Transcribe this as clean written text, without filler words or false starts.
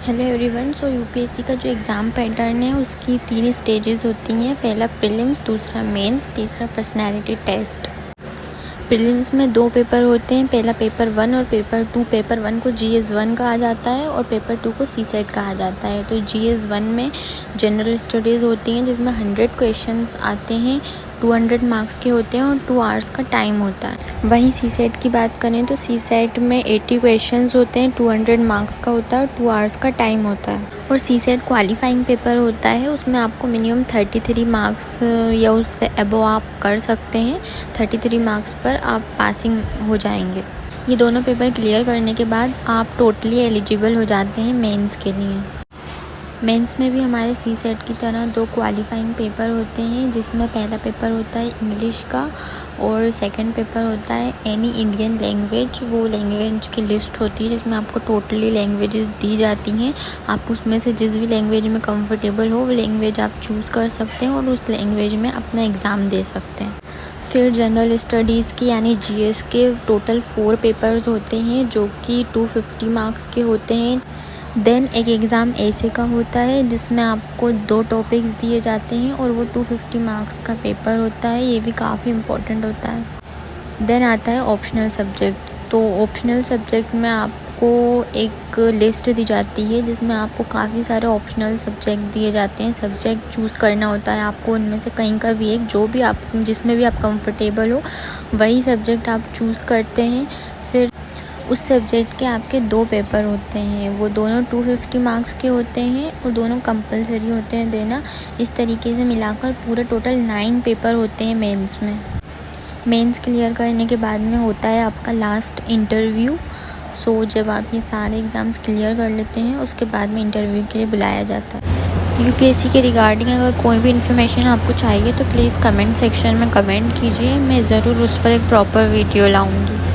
Hello everyone. UPSC का जो exam pattern है उसकी 3 स्टेजेस होती हैं। पहला प्रीलिम्स, दूसरा मेंस, तीसरा पर्सनालिटी टेस्ट। प्रीलिम्स में 2 पेपर होते हैं, पहला पेपर 1 और पेपर 2। पेपर 1 को GS1 कहा जाता है और पेपर 2 को CSET कहा जाता है। तो GS1 में जनरल स्टडीज़ होती हैं जिसमें 100 क्वेश्चंस आते हैं, 200 मार्क्स के होते हैं और 2 आवर्स का टाइम होता है। वहीं CSET की बात करें तो CSET में 80 क्वेश्चंस होते हैं, 200 मार्क्स का होता है और 2 आवर्स का टाइम होता है। और CSET क्वालिफाइंग पेपर होता है, उसमें आपको मिनिमम 33 मार्क्स या उससे अबव आप कर सकते हैं। 33 मार्क्स पर आप पासिंग हो जाएंगे। ये दोनों पेपर क्लियर करने के बाद आप टोटली एलिजिबल हो जाते हैं मेंस के लिए। मेंस में भी हमारे CSET की तरह 2 क्वालिफाइंग पेपर होते हैं, जिसमें पहला पेपर होता है इंग्लिश का और सेकंड पेपर होता है एनी इंडियन लैंग्वेज। वो लैंग्वेज की लिस्ट होती है जिसमें आपको टोटली लैंग्वेजेस दी जाती हैं। आप उसमें से जिस भी लैंग्वेज में कंफर्टेबल हो वो लैंग्वेज आप चूज़ कर सकते हैं और उस लैंग्वेज में अपना एग्ज़ाम दे सकते हैं। फिर जनरल स्टडीज़ की यानी GS के टोटल 4 पेपर्स होते हैं जो कि 250 मार्क्स के होते हैं। देन एक एग्ज़ाम ऐसे का होता है जिसमें आपको 2 टॉपिक्स दिए जाते हैं और वो 250 मार्क्स का पेपर होता है। ये भी काफ़ी इम्पोर्टेंट होता है। देन आता है ऑप्शनल सब्जेक्ट। तो ऑप्शनल सब्जेक्ट में आपको एक लिस्ट दी जाती है जिसमें आपको काफ़ी सारे ऑप्शनल सब्जेक्ट दिए जाते हैं। सब्जेक्ट चूज़ करना होता है आपको, उनमें से कहीं का भी एक, जो भी आप जिसमें भी आप कंफर्टेबल हो वही सब्जेक्ट आप चूज़ करते हैं। फिर उस सब्जेक्ट के आपके 2 पेपर होते हैं, वो दोनों 250 मार्क्स के होते हैं और दोनों कंपलसरी होते हैं देना। इस तरीके से मिलाकर पूरे टोटल 9 पेपर होते हैं मेंस में। मेंस क्लियर करने के बाद में होता है आपका लास्ट इंटरव्यू। जब आप ये सारे एग्ज़ाम्स क्लियर कर लेते हैं उसके बाद में इंटरव्यू के लिए बुलाया जाता है। यूपीएससी के रिगार्डिंग अगर कोई भी इन्फॉर्मेशन आपको चाहिए तो प्लीज़ कमेंट सेक्शन में कमेंट कीजिए, मैं ज़रूर उस पर एक प्रॉपर वीडियो लाऊँगी।